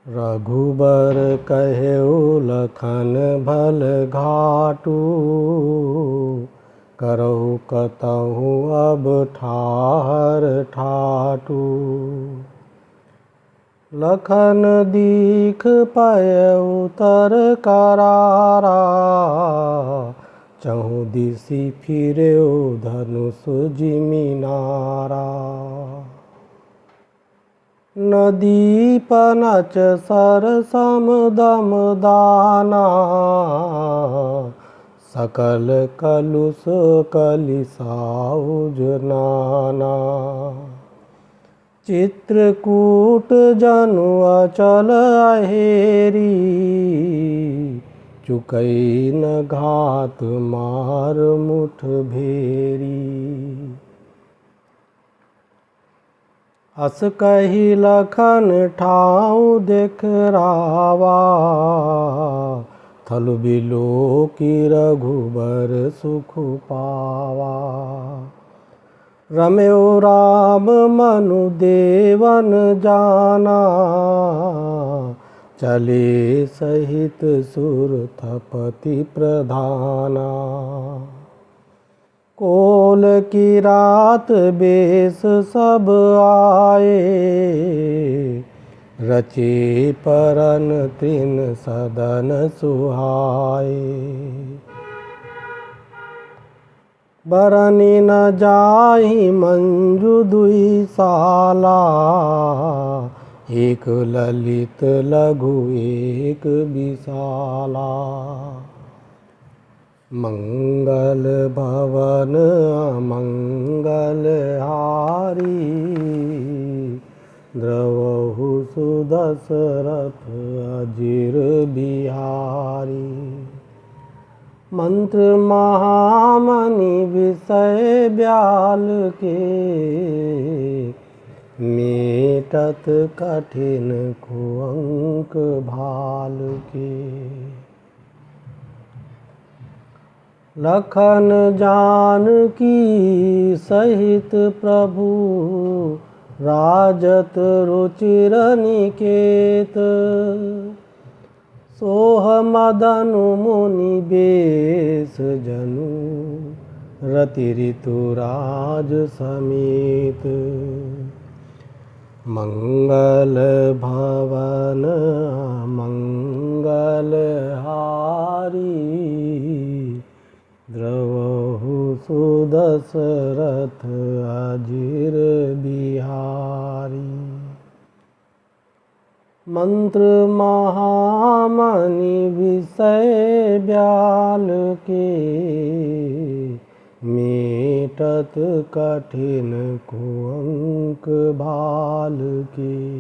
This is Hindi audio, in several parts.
रघुबर कहेउ लखन भल घाटू। करहु कतहु अब ठाहर ठाटू। लखन दीख पयउ तर करारा। चहु दिसि फिरेउ धनुष जिमिनारा। नदी पनच सर समदम दाना। सकल कलुष कलिसाउज नाना। चित्रकूट जनु अचल अहेरी। चुकई न घात मार मुठ भेरी। अस कही लखन ठाउ देख रावा। थल बिलोकी रघुबर सुख पावा। रमेउ राम मनु देवन जाना। चले सहित सुरथपति प्रधाना। कोल की रात बेस सब आए। रचे परन तृण सदन सुहाए। बरनी न जाहि मंजु दुई साला। एक ललित लघु एक विशाला। मंगल भवन अमंगल हारी। द्रवहु सुदशरथ अजिर बिहारी। मंत्र महामणि विषय ब्याल के। मेटत कठिन कुअंक भाल के। लखन जानकी सहित प्रभु। राजत रुचिर निकेत। सोह मदनु मुनि बेश जनु। रति ऋतुराज समेत। मंगल भवन मंगल हारी। द्रवहु सुदशरथ अजिर बिहारी। मंत्र महामणि विषय ब्याल के। मेटत कठिन कुअंक भाल के।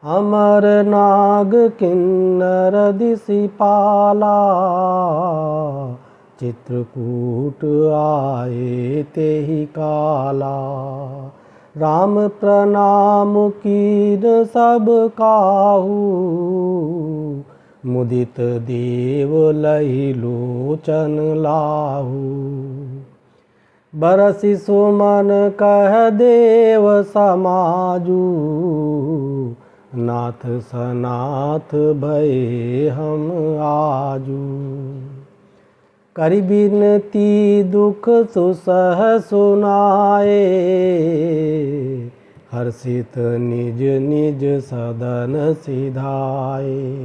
अमर नाग किन्नर दिसिपाला। चित्रकूट आए तेहि काला। राम प्रणाम कीन सब काहू। मुदित देव लहि लोचन लाहू। बरसि सुमन कह देव समाजू। नाथ सनाथ भये हम आजू। करि बिनती दुख सुसह सुनाए। हर्षित निज निज सदन सिधाए।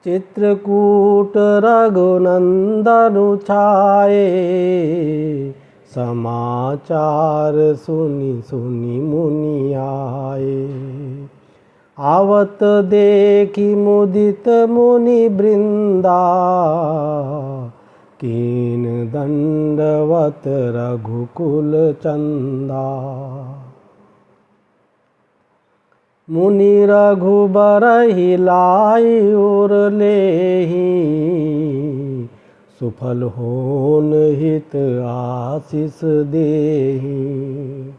चित्रकूट रघुनंदनु छाए। समाचार सुनि सुनि मुनि आए। आवत देखि मुदित मुनि वृंदा। कीन दंडवत रघुकुल चंदा। मुनि रघुबर हिलाई उर लेहि। सुफल होन हित आशीष देहि।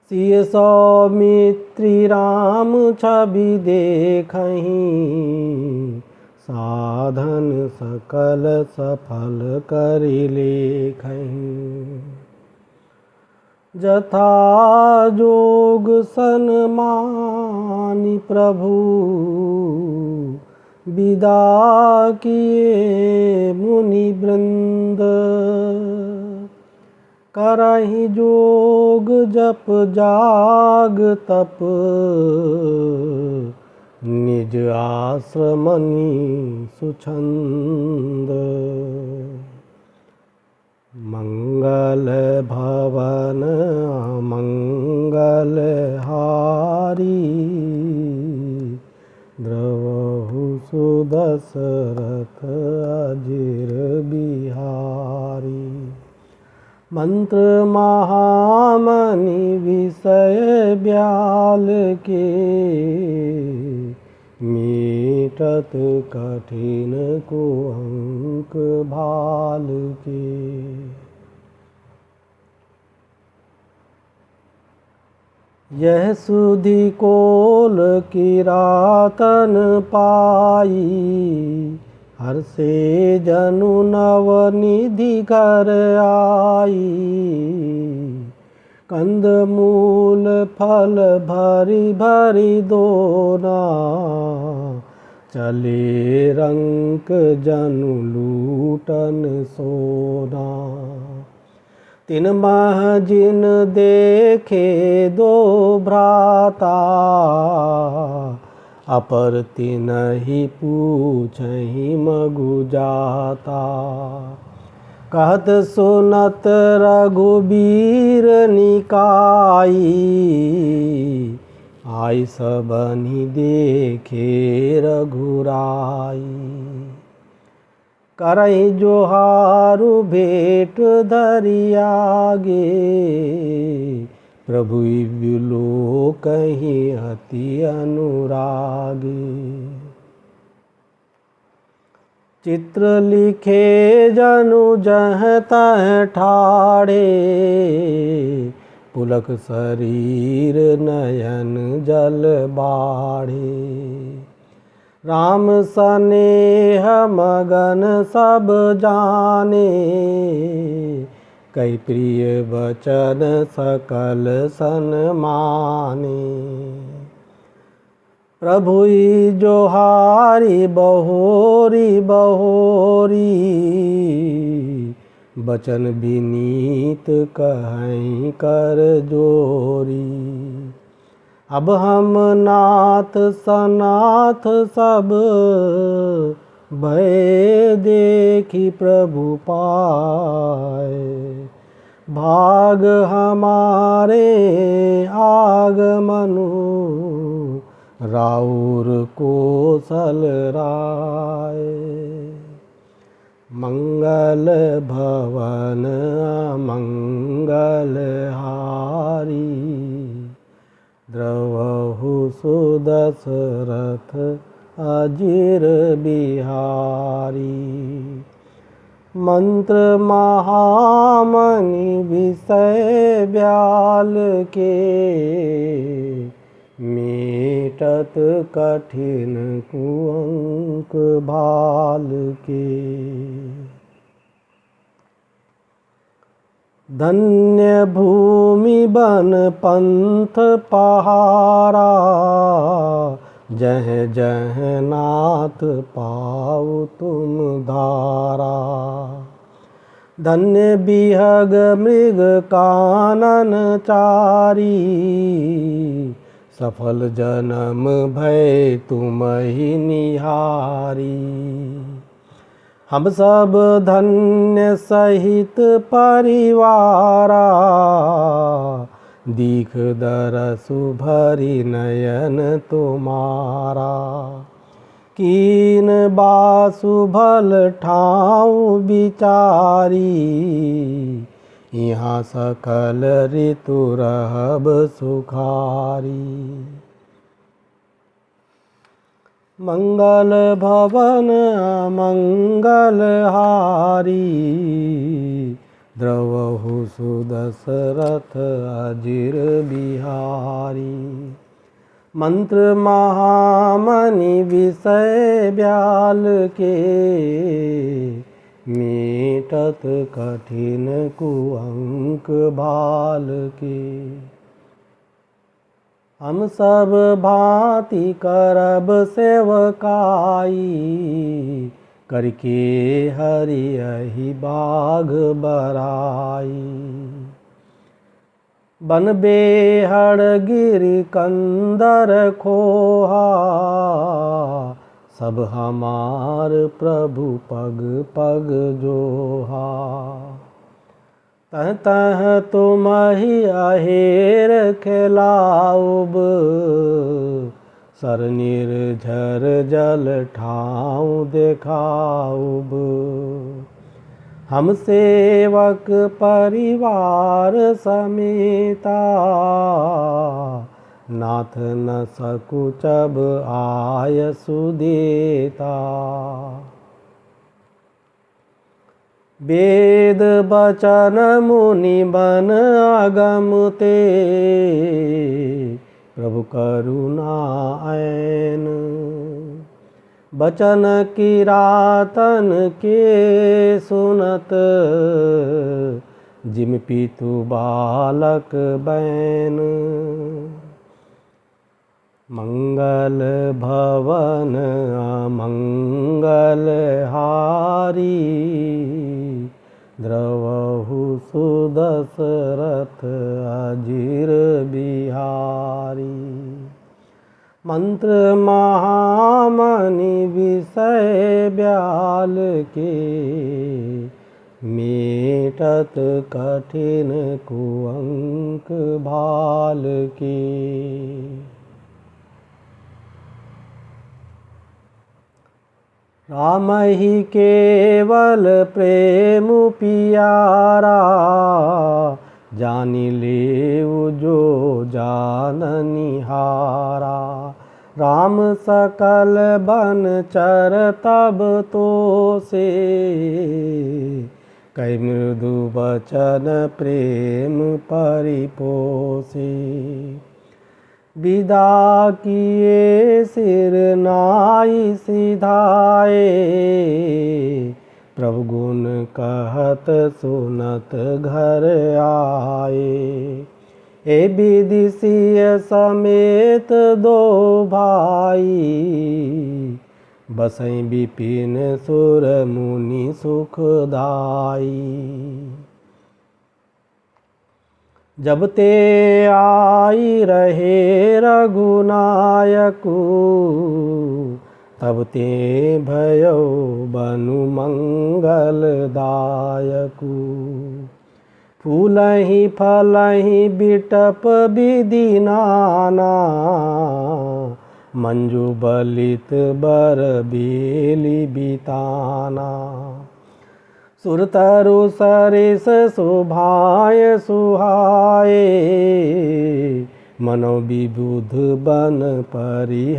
सिय सौमित्री राम छवि देखहि। साधन सकल सफल करि लेखहि। जथा जोग सन्मानि प्रभु विदा किए मुनि वृंद। करहि जोग जप जाग तप निज आश्रमनि सुछंद। मंगल भवन मंगल हारी द्रवहु सुदशरथ अजिर बिहारी। मंत्र महामणि विषय ब्याल के मीटत कठिन को अंक भाल के। यह सुधि कोल किरातन पाई हर्षे जनु नव निधि घर आई। कंद मूल फल भरी भरी दोना चले रंक जनु लूटन सोना। तिन मह जिन देखे दो भ्राता अपर तिनहि पूछहि मगु जाता। कहत सुनत रघुबीर निकाई आई सबनि देखे रघुराई। करहि जोहारु भेंट धरि आगे प्रभु विलोकहि अति अनुरागे। चित्र लिखे जनु जह तह ठाड़े पुलक शरीर नयन जल बाढ़े। राम सनेह मगन सब जाने कई प्रिय वचन सकल सन्माने। प्रभुई जोहारी बहोरी बहोरी बचन विनीत कहीं कर जोरी। अब हम नाथ सनाथ सब भय देखी प्रभु पाए। भाग हमारे आगमनु राउर कोसल राय। मंगल भवन मंगल हारी द्रवहु सुदशरथ अजिर बिहारी। मंत्र महामणि विषय ब्याल के मीटत कठिन कुअंक भाल के। धन्य भूमि बन पंथ पहारा जह जह नाथ पाऊ तुम धारा। धन्य बिहग मृग कानन चारी सफल जन्म भय तुम ही निहारी। हम सब धन्य सहित परिवारा दीख दरसु भरी नयन तुम्हारा। कीन बासु भल ठाऊ बिचारी यहाँ सकल ऋतु रहब सुखारी। मंगल भवन मंगल हारी द्रवहु सुदशरथ अजिर बिहारी। मंत्र महामणि विषय ब्याल के मीटत कठिन कुअंक भाल के। हम सब भांति करब सेवकाई, करके हरि यही बाघ बराई। बन बेहड़ गिरि कंदर खोहा, सब हमार प्रभु पग पग जोहा। तह तह तुम ही अहेर खिलाऊब, सर निर्झर जल ठाऊं देखाऊब। हम सेवक परिवार समेता, नाथ न सकुचब आय सुदेता। वेद बचन मुनि बन आगम ते, प्रभु करुणा ऐन। बचन किरातन के सुनत, जिम पितु बालक बैन। मंगल भवन अमंगल हारी, द्रवहु सुदशरथ अजिर बिहारी। मंत्र महामणि विषय ब्याल के, मेटत कठिन कुअंक भाल के। राम ही केवल प्रेम पियारा, जानि लेउ जो जाननिहारा। राम सकल बन चर तब तो से, कै मृदु बचन प्रेम परिपोषे। विदा किए सिर नाई सिधाए, प्रभु गुण कहत सुनत घर आए। ए विदिशीय समेत दो भाई, बसई विपिन सुर मुनि सुखदाई। जब ते आई रहे रघुनायकु, तब ते भयो बनु मंगलदायकु। फूलहि फलहि बिटप विधि नाना, मंजु बलित बर बेली बिताना। सुरतरु सरिस शोभाय सुहाए, मनो विबुध बन परिहरियाए।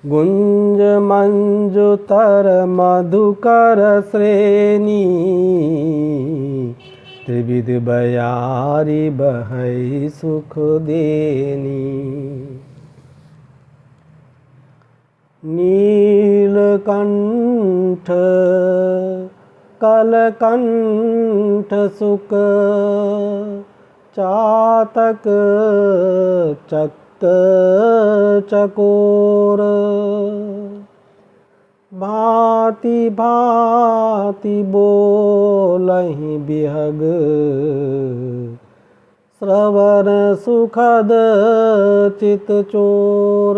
गुंज मंजु तर मधुकर श्रेणी, त्रिविध बयारी बहै सुख देनी। नीलकंठ कलकंठ सुक, चातक चक्क चकोर। भांति भांति बोलहि बिहग, श्रवण सुखद चित चोर।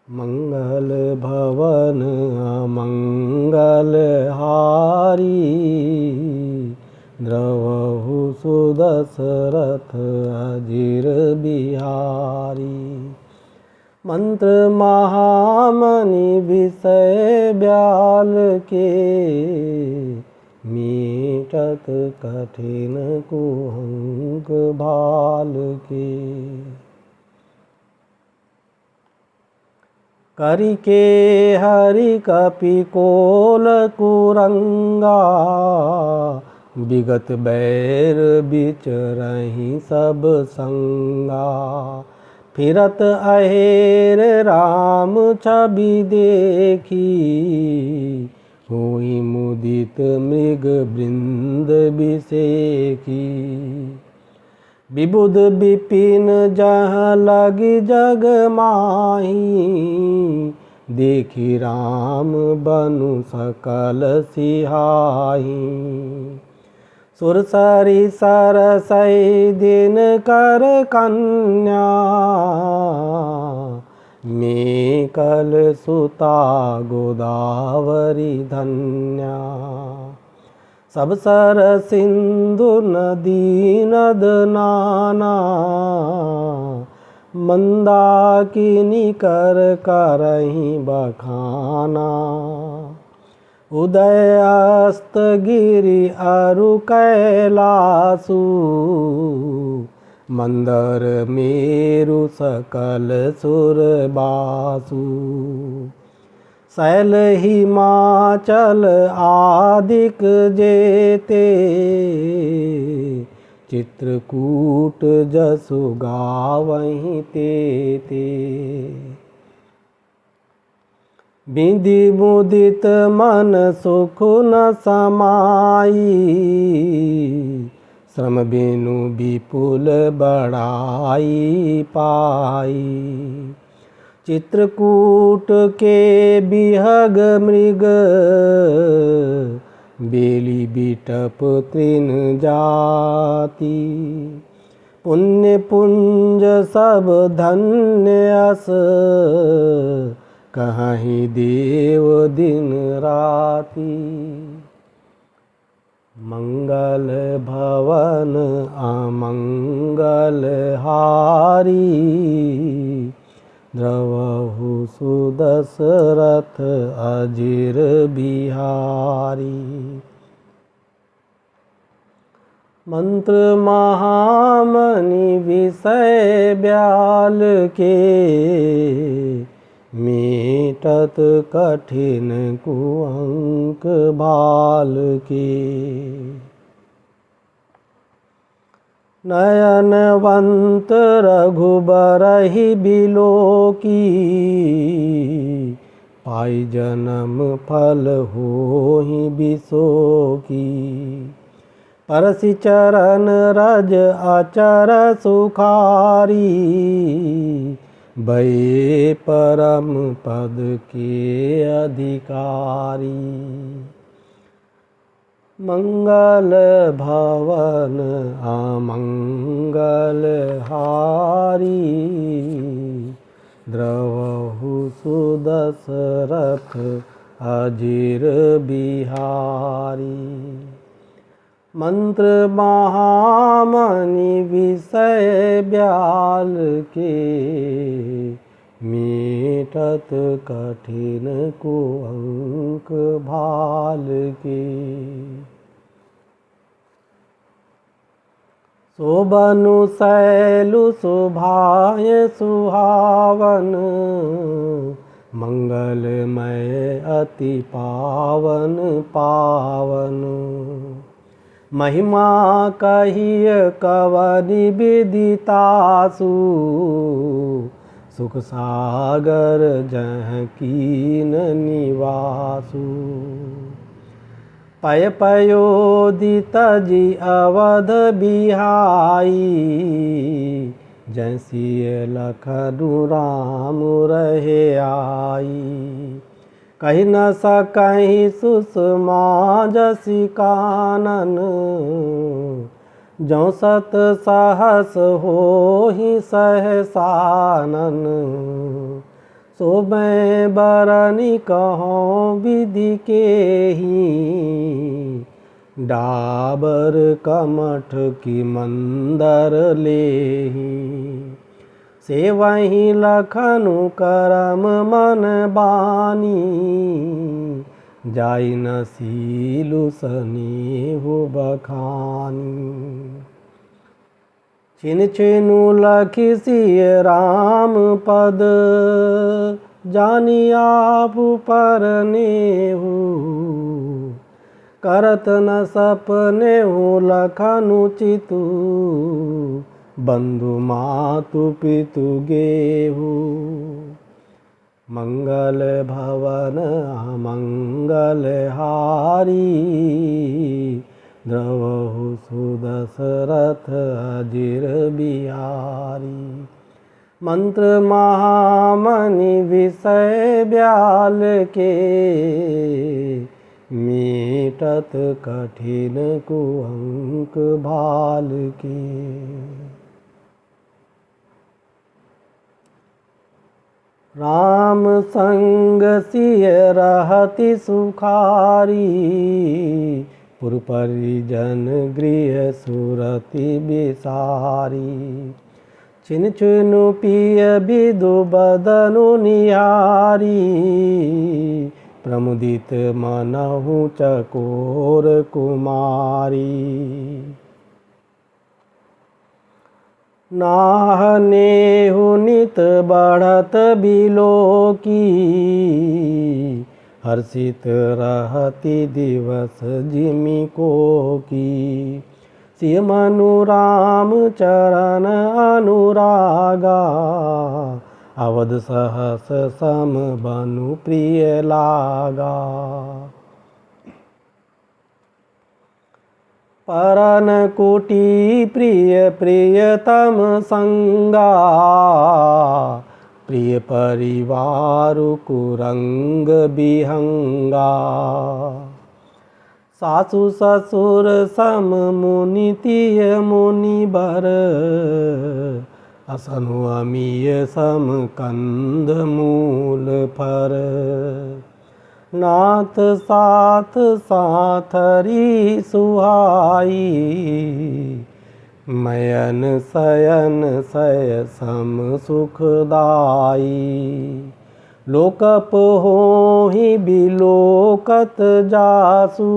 मंगल भवन अमंगल हारी, द्रवहु सुदशरथ अजिर बिहारी। मंत्र महामणि विषय ब्याल के, मीटत कठिन कुहंक भाल के। करिके हरि कपि कोल कुरंगा, विगत बैर बिचरहि सब संगा। फिरत अहेर राम छवि देखी, हुई मुदित मृग वृंद बिसेखी। विबुध विपिन जहाँ लगी जग माही, देखी राम बनु सकल सिहाही। सुरसरी सरसई दिन कर कन्या, मेकल सुता गोदावरी धन्या। सब सर सिंधु नदी नद नाना, मंदाकिनी कर करहीं बखाना। उदय अस्त गिरि अरु कैलासु, मंदर मेरु सकल सुर बासु। शैल हिमाचल आदिक जेते, चित्रकूट जसु गावहीं तेते। बिंदी मुदित मन सुख न समाई, श्रम बिनु विपुल बड़ाई पाई। चित्रकूट के बिहग मृग, बेली बिटप तृण जाति। पुण्य पुंज सब धन्य अस, कहीं देव दिन राति। मंगल भवन अमंगल हारी, द्रवहु सुदशरथ अजिर बिहारी। मंत्र महामणि विषय ब्याल के, मीटत कठिन कुअंक भाल के। नयनवंत रघुबरहि बिलोकी, पाई जन्म फल होहि बिसोकी। परसि चरण रज अचर सुखारी, भये परम पद के अधिकारी। मंगल भवन अमंगल हारी, द्रवहु सुदशरथ अजिर बिहारी। मंत्र महामणि विषय ब्याल के, मीटत कठिन कुअंक भाल के। शोभनु शैलु शोभाय सुहावन, मंगलमय अति पावन पावन। महिमा कहिय कवनि विदितासु, सुख सागर जहाँ कीन निवासु। पय पयोदित जी अवध बिहाई, जैसिय लखनु राम रहे आई। कही न सकहीं सुषमा जसि कानन, जौ सत सहस होहि सहसानन। सोबे बरनि कहौं विधि केहि, डाबर कमठ की मंदर लेहि। सेवहि लखनु करम मन बानी, जाई न सीलु सनेहु बखानी। छिन छिनु लखि सिय राम पद, जानि आपु परनेहु। करत न सपनेहु लखनु चितु, बंधु मातु पितु गेहू। मंगल भवन अमंगल हारी, द्रवहु सुदशरथ अजिर बिहारी। मंत्र महामणि विषय ब्याल के, मीटत कठिन कुअंक भाल के। राम संग सिय रहति सुखारी, पुर परिजन गृह सुरति बिसारी। छिन छिनु पिय बिदु बदनु निहारी, प्रमुदित मनहु चकोर कुमारी। नाहनेहु नित बढ़त बिलोकी, हर्षित रहति दिवस जिमि कोकी। सिय मनु राम चरण अनुरागा, अवध सहस सम बनु प्रिय लागा। परन कुटी प्रिय प्रियतम संगा, प्रिय परिवार कुरंग बिहंगा। सासु ससुर सम मुनि तिय मुनि बर, असनु अमीय सम कंद मूल फर। नाथ साथ साथरी सुहाई, मयन शयन सय सम सुखदाई। लोकप होहि बिलोकत जासु,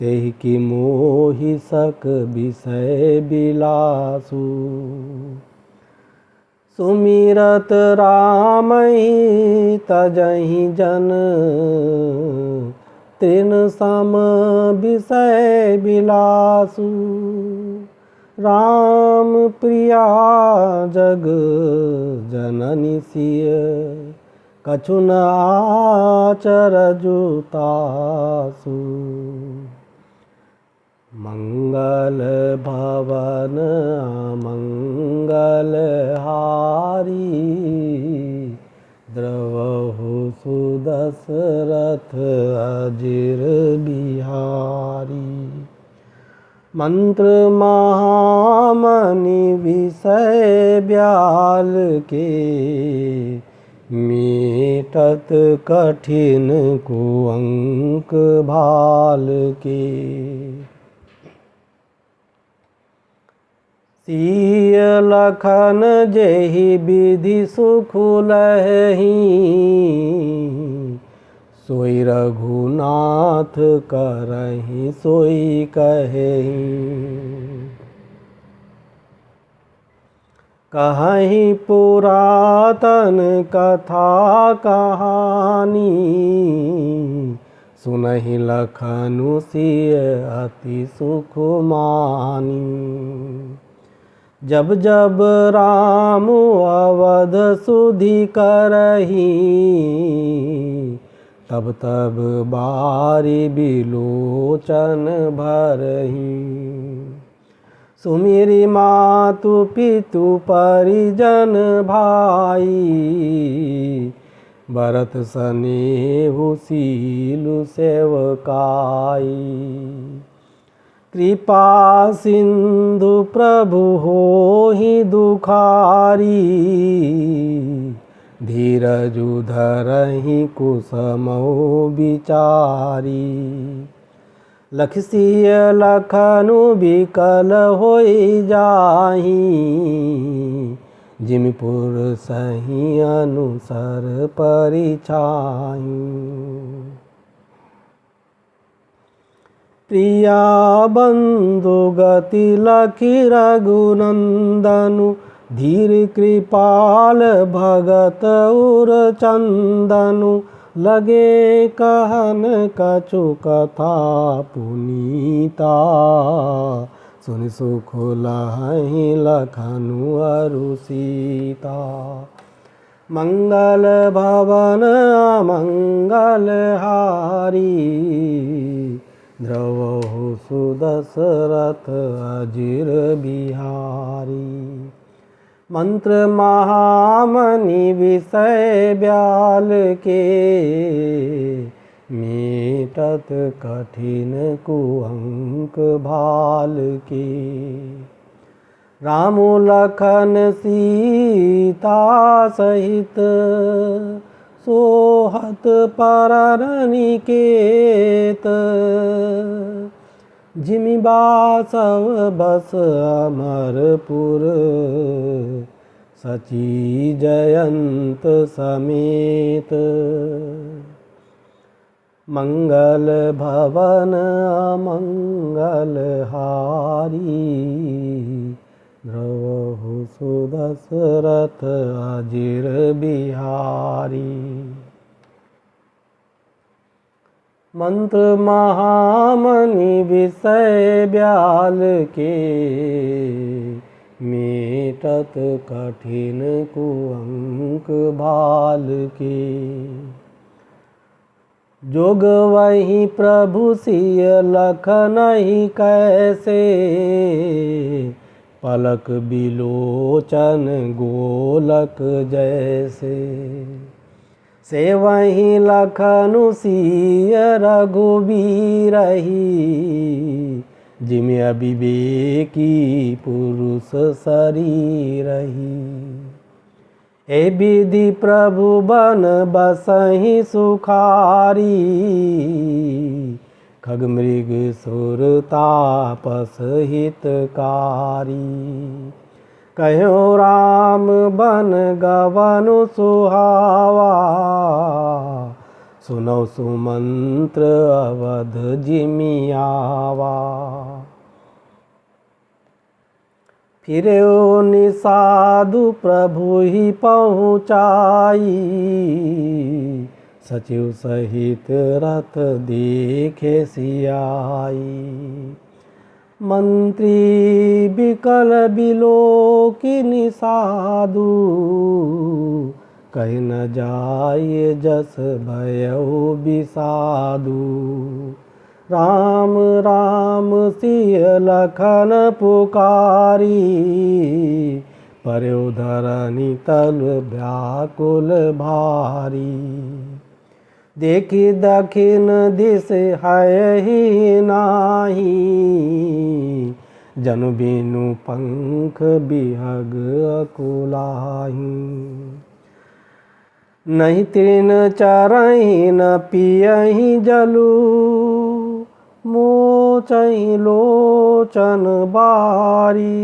तेहि की मोहि सक विषय बिलासु। सुमिरत रामहि तजहि जन, तृण सम विषय बिलासु। राम प्रिया जग जननी सिय, कछु न आचरजु तासु। मंगल भवन अमंगल हारी, द्रवहु सुदशरथ अजिर बिहारी। मंत्र महामणि विषय ब्याल के, मीटत कठिन कुअंक भाल के। सिय लखन जेहि विधि सुख लहहि, सोई रघुनाथ करहि सोई कहेहि। कहीं पुरातन कथा कहानी, सुनहि लखनु सिय अति सुख मानी। जब जब राम अवध सुधि करही, तब तब बारी बिलोचन भरही। सुमिरि मातु पितु परिजन भाई, भरत सनेहु सीलु सेवकाई। कृपा सिंधु प्रभु होहि दुखारी, धीरजु धरहि कुसमौ विचारी। लख सिय लखनु बिकल होई जाहि, जिमिपुर सही अनुसर परिछाई। प्रिया बंधु गति लखि रघुनंदनु, धीर कृपाल भगत उर चंदनु। लगे कहन कछु कथा पुनीता, सुनि सुख लहहि लखनु अरु सीता। मंगल भवन अमंगल हारी द्रवहु सुदशरथ अजिर बिहारी। मंत्र महामणि विषय ब्याल के मीटत कठिन कुअंक भाल के। राम लखन सीता सहित सोहत परनिकेत। जिमि बासव बस अमरपुर सची जयंत समेत। मंगल भवन अमंगल हारी द्रवहु सुदशरथ अजिर बिहारी। मंत्र महामणि विषय ब्याल के मीटत कठिन कुअंक भाल के। जोग वही प्रभु सिय लखनहि कैसे पलक बिलोचन गोलक जैसे। से वही लखनु सिय रघुबीरहि जिमि अविवेकी पुरुष शरीरहि। ए विधि प्रभु बन बसहि सुखारी खग मृग सुर तापस हितकारी। कहो राम बन गवनु सुहावा सुनौ सुमंत्र अवध जिमि आवा। फिरौ निषादु प्रभु ही पहुँचाई सचिव सहित रथ देखे सियाई। मंत्री बिकल बिलोकी निषादु कहि न जाय जस भयउ बिषादु। राम राम सिय लखन पुकारी पर्यो धरनी तल व्याकुल भारी। देखी दखिन दिस है ही नाही जनु बिनु पंख बिहग अकुलाही। नहीं तृण चरहि न पियहि जलु मोचहि लोचन बारी।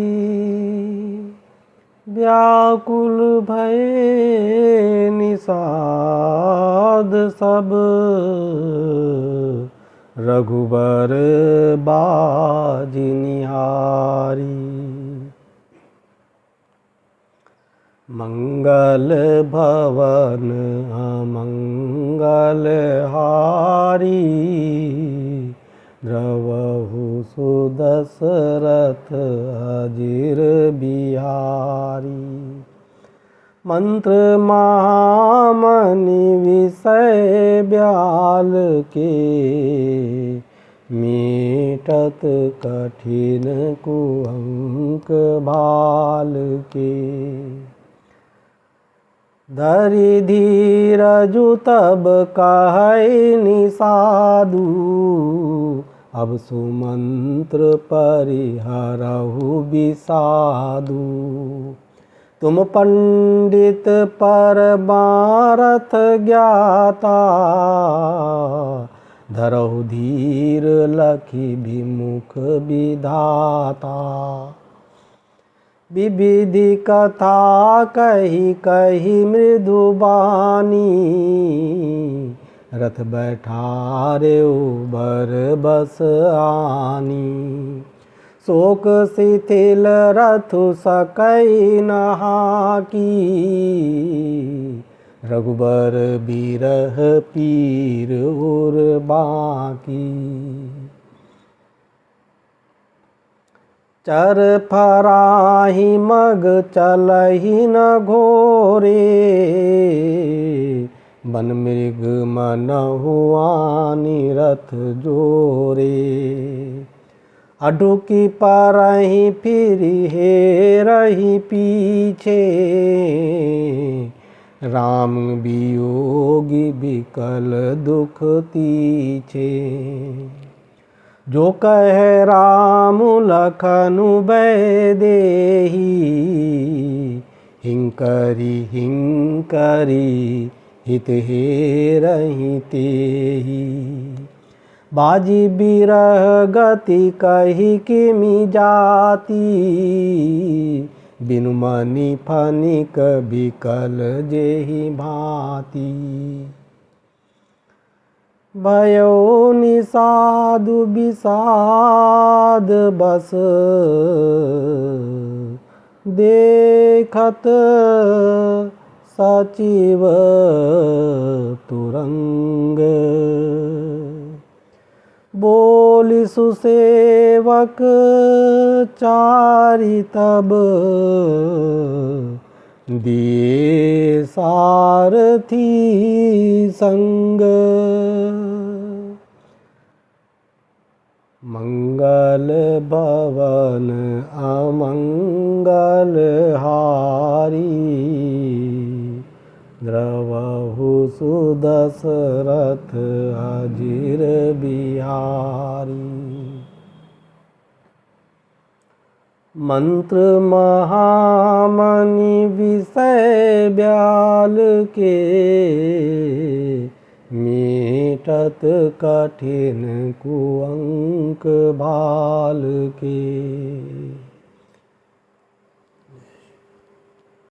व्याकुल भये निषाद सब रघुबर बाजि निहारी। मंगल भवन अमंगल हारी द्रवहु सुदशरथ अजिर बिहारी। मंत्र महामणि विषय ब्याल के मीटत कठिन कुअंक भाल के। धरि धीरजु तब कहै निषादु अब सुमंत्र परिहरहु बिषादु। तुम पंडित परमारथ ज्ञाता धरहु धीर लखि विमुख विधाता। विविधि कथा कही कही मृदुबानी रथ बैठारे बर बस आनी। शोक शिथिल रथु सकई नहाकी रघुबर बिरह पीर उर बाकी। चर फराही मग चलहि न घोरे, बन मृग मनहु आनि रथ जोरे। अडुकी परहि फिरि हेरहि पीछे, राम वियोगी बिकल दुख तीछे। जो कहे राम लखनु बैदेही, हिंकरी हिंकरी हित हेरहि तेहि। बाजी बिरह गति कही किमि जाति, बिनु मनि फनिक बिकल जेहि भांति। भयो निषादु विषाद बस, देखत सचिव तुरंग। बोली सुसेवक चारि तब, दिए सारथी संग। मंगल भवन अमंगल हारी, द्रवहु सुदशरथ अजिर बिहारी। मंत्र महामणि विषय ब्याल के, मीटत कठिन कुअंक भाल के।